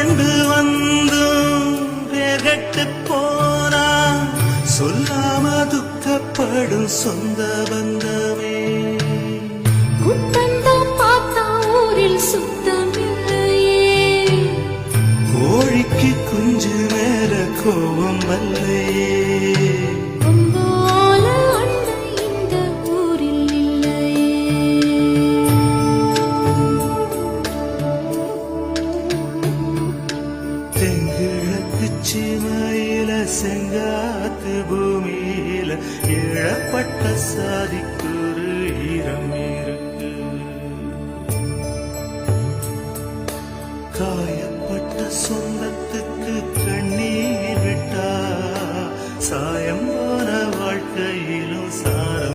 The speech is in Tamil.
கொண்டு வந்தும் வேகட்டு போனா சொல்லாம துக்கப்படும் சொந்த பந்தமே. குத்தந்தான் பார்த்தா ஊரில் சுத்தம் இல்லையே, கோழிக்கு குஞ்சு மேல கோபம் வல்லையே. உங்களால அண்ணன் இந்த ஊரில் இல்லையே. தெங்கிழக்கு சிமையில செங்காத்து பூமியில இழப்பட்ட சாதிக்கு